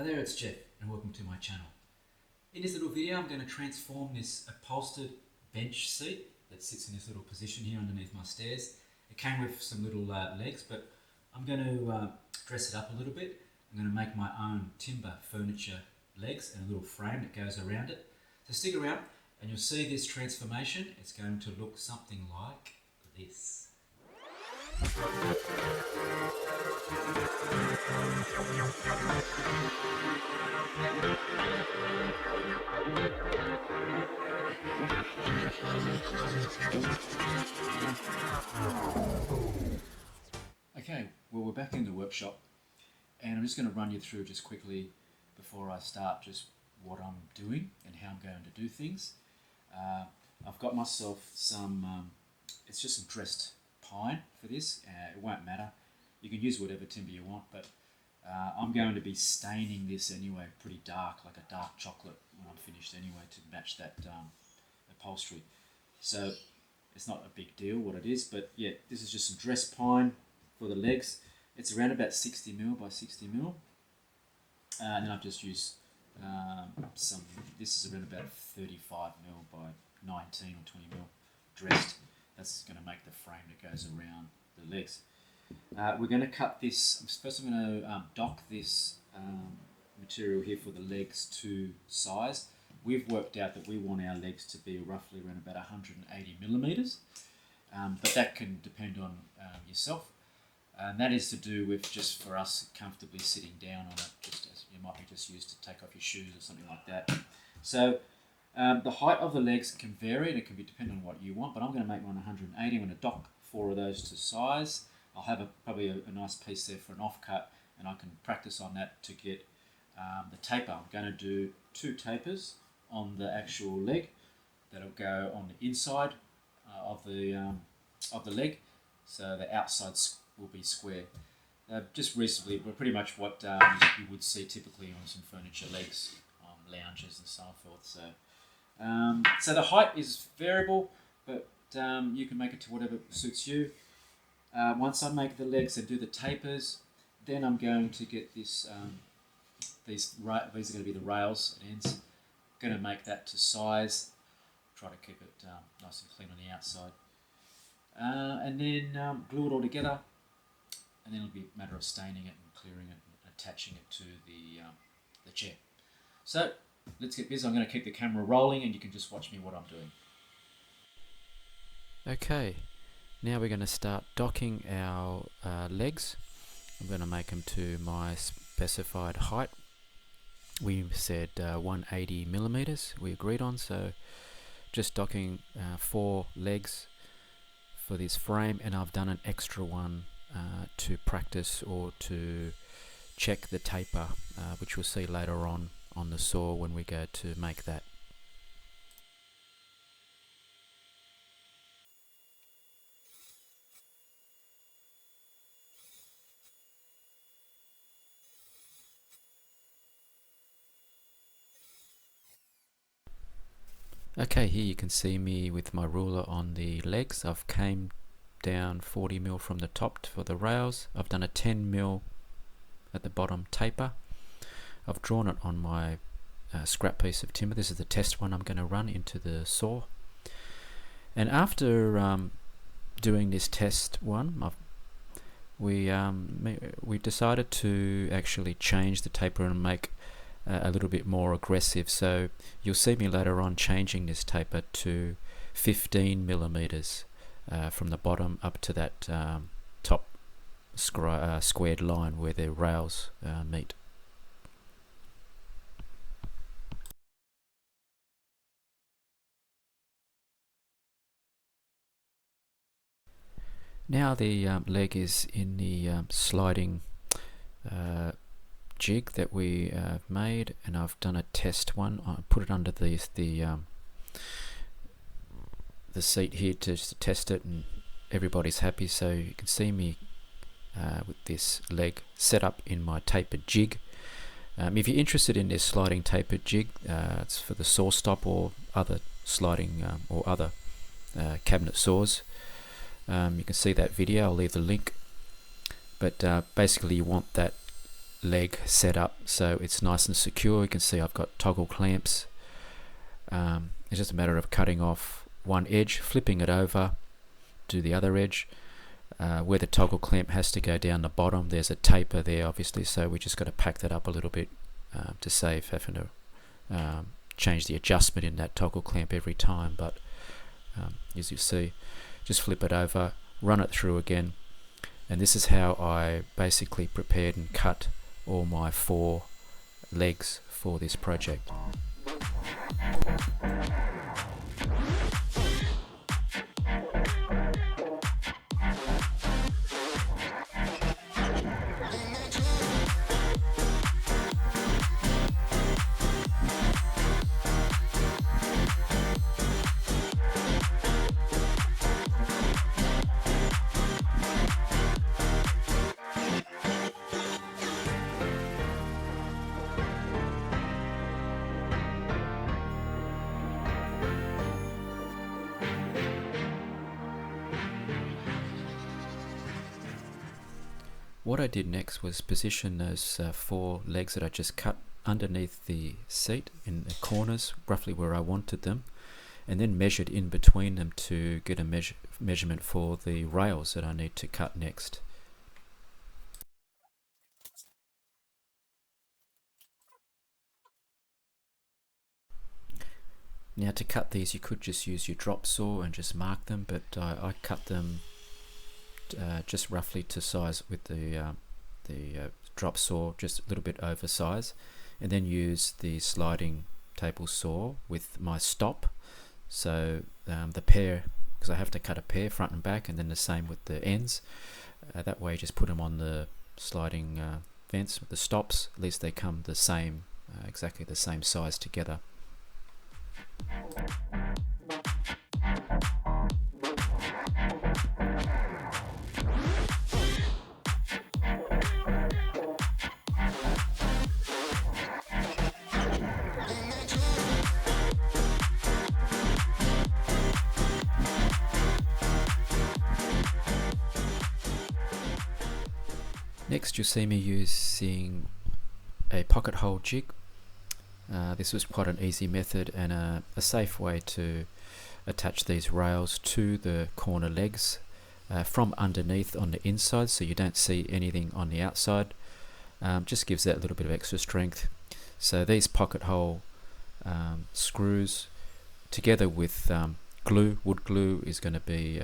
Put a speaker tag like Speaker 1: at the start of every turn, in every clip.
Speaker 1: there, it's Jeff and welcome to my channel. In this little video I'm going to transform this upholstered bench seat that sits in this little position here underneath my stairs. It came with some little legs, but I'm going to dress it up a little bit. I'm going to make my own timber furniture legs and a little frame that goes around it. So stick around and you'll see this transformation. It's going to look something like this. Okay, well, we're back in the workshop and I'm just going to run you through just quickly before I start just what I'm doing and how I'm going to do things. I've got myself some, it's just some dressed pine for this. It won't matter. You can use whatever timber you want, but I'm going to be staining this anyway, pretty dark, like a dark chocolate when I'm finished anyway, to match that upholstery. So it's not a big deal what it is, but yeah, this is just some dressed pine for the legs. It's around about 60mm by 60mm. And then I've just used some, this is around about 35mm by 19 or 20mm dressed. That's going to make the frame that goes around the legs. We're going to cut this, first I'm going to dock this material here for the legs to size. We've worked out that we want our legs to be roughly around about 180mm, but that can depend on yourself. And that is to do with just for us comfortably sitting down on it, just as you might be just used to take off your shoes or something like that. So the height of the legs can vary and it can be dependent on what you want, but I'm going to make one 180. I'm going to dock 4 of those to size. I'll have probably a nice piece there for an offcut, and I can practice on that to get the taper. I'm going to do 2 tapers on the actual leg that'll go on the inside of the leg, so the outside will be square. Just reasonably, but pretty much what you would see typically on some furniture legs, lounges and so forth. So the height is variable, but you can make it to whatever suits you. Once I make the legs and do the tapers, then I'm going to get this. These are going to be the rails at ends. Going to make that to size. Try to keep it nice and clean on the outside, and then glue it all together. And then it'll be a matter of staining it and clearing it and attaching it to the chair. So let's get busy. I'm going to keep the camera rolling and you can just watch me what I'm doing. Okay, now we're going to start docking our legs. I'm going to make them to my specified height. We said 180mm we agreed on, so just docking 4 legs for this frame, and I've done an extra one to practice or to check the taper, which we'll see later on the saw when we go to make that. Okay, here you can see me with my ruler on the legs. I've came down 40mm from the top for the rails. I've done a 10mm at the bottom taper. I've drawn it on my scrap piece of timber. This is the test one I'm going to run into the saw. And after doing this test one, we decided to actually change the taper and make a little bit more aggressive. So you'll see me later on changing this taper to 15mm. From the bottom up to that top squared line where the rails meet. Now the leg is in the sliding jig that we made, and I've done a test one. I put it under the seat here to test it, and everybody's happy. So you can see me with this leg set up in my tapered jig. If you're interested in this sliding tapered jig, it's for the saw stop or other sliding or other cabinet saws. You can see that video. I'll leave the link. But basically you want that leg set up so it's nice and secure. You can see I've got toggle clamps. It's just a matter of cutting off one edge, flipping it over to the other edge. Where the toggle clamp has to go down the bottom, there's a taper there obviously, so we just got to pack that up a little bit to save having to change the adjustment in that toggle clamp every time. But as you see, just flip it over, run it through again, and this is how I basically prepared and cut all my 4 legs for this project. What I did next was position those 4 legs that I just cut underneath the seat in the corners, roughly where I wanted them, and then measured in between them to get a measurement for the rails that I need to cut next. Now to cut these you could just use your drop saw and just mark them, but I cut them just roughly to size with the drop saw, just a little bit over size, and then use the sliding table saw with my stop. So the pair, because I have to cut a pair front and back, and then the same with the ends. That way you just put them on the sliding fence with the stops, at least they come the same, exactly the same size together. Next you'll see me using a pocket hole jig. This was quite an easy method and a safe way to attach these rails to the corner legs from underneath on the inside, so you don't see anything on the outside. Just gives that a little bit of extra strength. So these pocket hole screws together with glue, wood glue, is going to be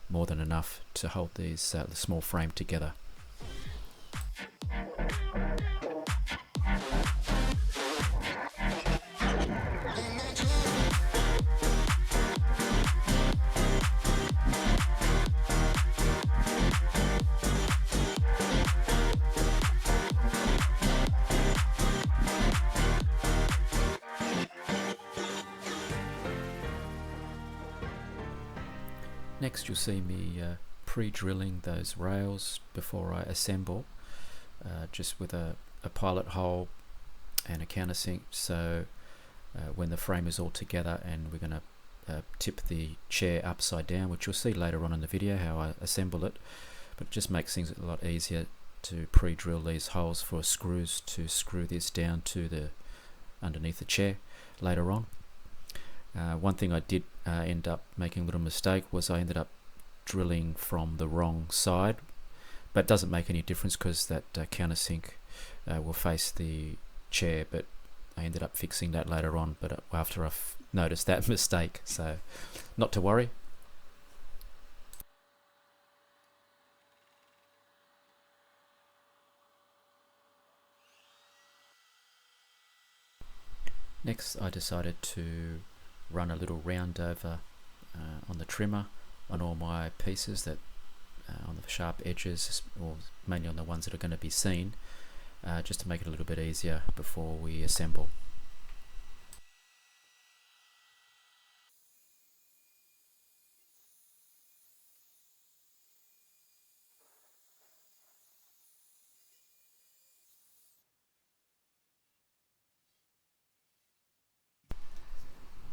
Speaker 1: more than enough to hold these the small frame together. Next you'll see me pre-drilling those rails before I assemble, just with a pilot hole and a countersink, so when the frame is all together and we're going to tip the chair upside down, which you'll see later on in the video how I assemble it, but it just makes things a lot easier to pre-drill these holes for screws to screw this down to the underneath the chair later on. One thing I did end up making a little mistake was I ended up drilling from the wrong side, but it doesn't make any difference because that countersink will face the chair, but I ended up fixing that later on, but after I've noticed that mistake, so not to worry. Next I decided to run a little round over on the trimmer on all my pieces that on the sharp edges, or mainly on the ones that are going to be seen, just to make it a little bit easier before we assemble.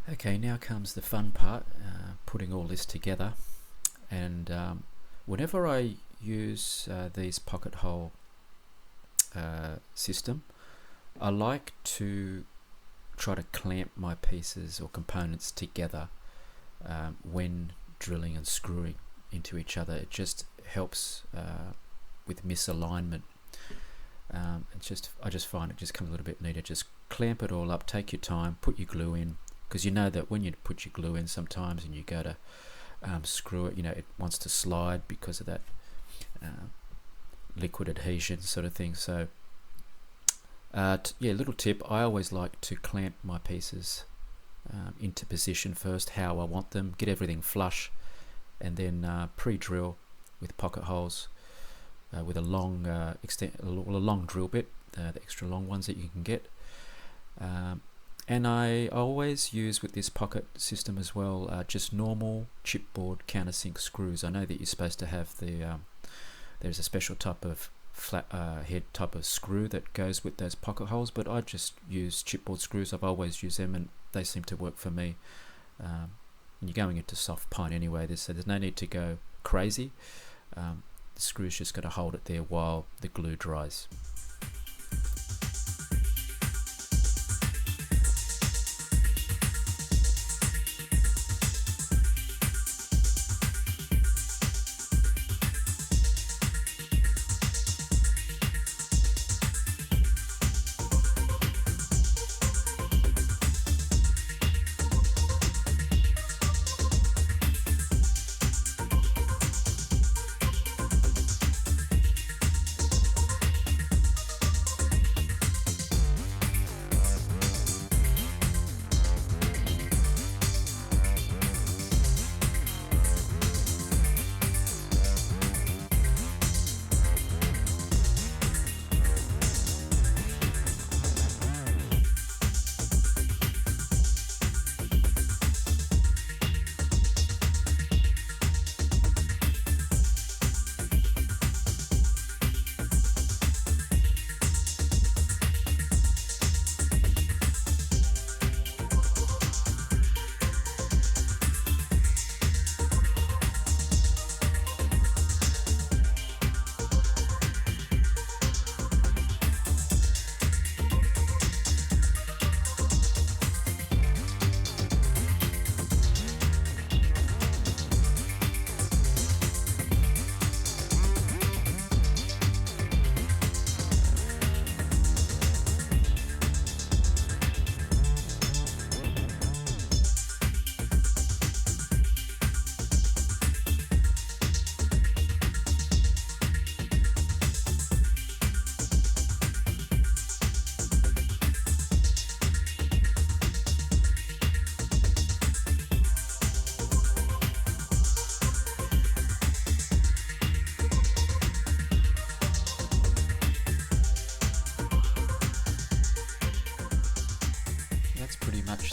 Speaker 1: Okay, now comes the fun part, putting all this together. And whenever I use these pocket hole
Speaker 2: system, I like to try to clamp my pieces or components together when drilling and screwing into each other. It just helps with misalignment. I just find it just comes a little bit neater. Just clamp it all up, take your time, put your glue in, because you know that when you put your glue in sometimes and you go to screw it, it wants to slide because of that liquid adhesion sort of thing. So little tip, I always like to clamp my pieces into position first, how I want them, get everything flush, and then pre-drill with pocket holes with a long a long drill bit, the extra long ones that you can get. And I always use with this pocket system as well just normal chipboard countersink screws. I know that you're supposed to have there's a special type of flat head type of screw that goes with those pocket holes, but I just use chipboard screws. I've always used them and they seem to work for me. And you're going into soft pine anyway, so there's no need to go crazy. The screw's just got to hold it there while the glue dries.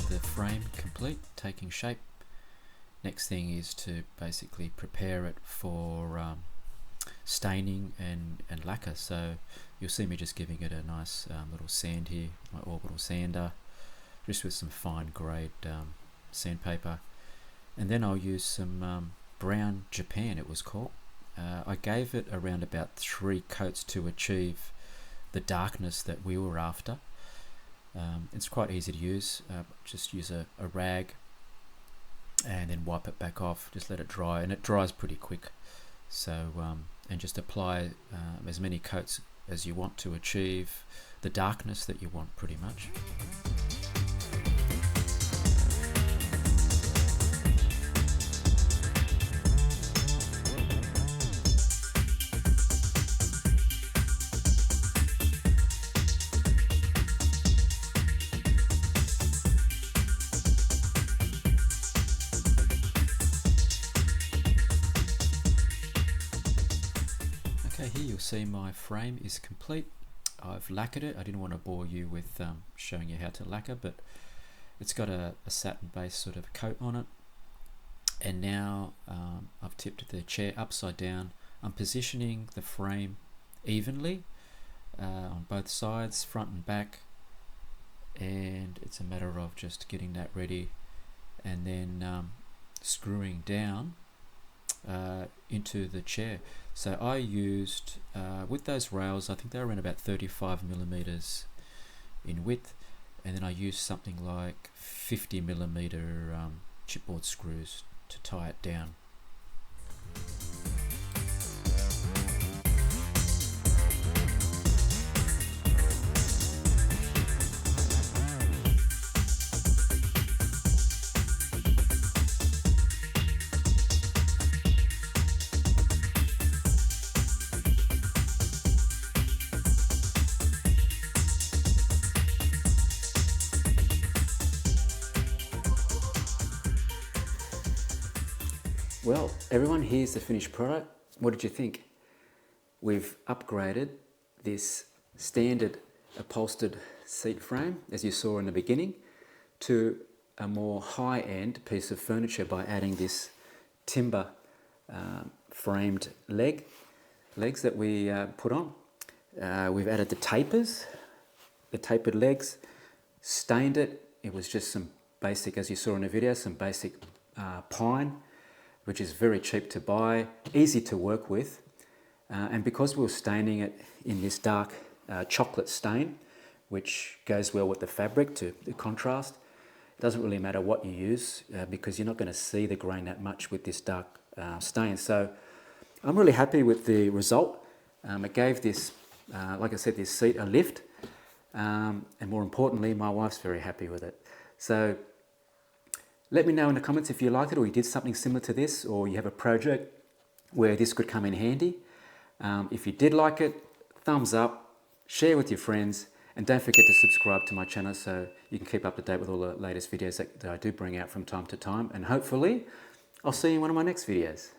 Speaker 2: The frame complete, taking shape. Next thing is to basically prepare it for staining and lacquer. So you'll see me just giving it a nice little sand here, my orbital sander, just with some fine grade sandpaper, and then I'll use some brown Japan, it was called. I gave it around about 3 coats to achieve the darkness that we were after. It's quite easy to use. Just use a rag and then wipe it back off, just let it dry, and it dries pretty quick. So and just apply as many coats as you want to achieve the darkness that you want, pretty much. Here you'll see my frame is complete. I've lacquered it. I didn't want to bore you with showing you how to lacquer, but it's got a satin base sort of coat on it. And now I've tipped the chair upside down. I'm positioning the frame evenly on both sides, front and back, and it's a matter of just getting that ready and then screwing down into the chair. So I used, with those rails, I think they were around about 35 millimeters in width, and then I used something like 50 millimeter chipboard screws to tie it down. Well, everyone, here's the finished product. What did you think? We've upgraded this standard upholstered seat frame, as you saw in the beginning, to a more high-end piece of furniture by adding this timber framed legs that we put on. We've added the tapers, the tapered legs, stained it. It was just some basic, as you saw in the video, some basic pine, which is very cheap to buy, easy to work with. And because we were staining it in this dark chocolate stain, which goes well with the fabric to the contrast, it doesn't really matter what you use because you're not going to see the grain that much with this dark stain. So I'm really happy with the result. It gave this, like I said, this seat a lift. And more importantly, my wife's very happy with it. So let me know in the comments if you like it, or you did something similar to this, or you have a project where this could come in handy. If you did like it, thumbs up, share with your friends, and don't forget to subscribe to my channel so you can keep up to date with all the latest videos that I do bring out from time to time. And hopefully, I'll see you in one of my next videos.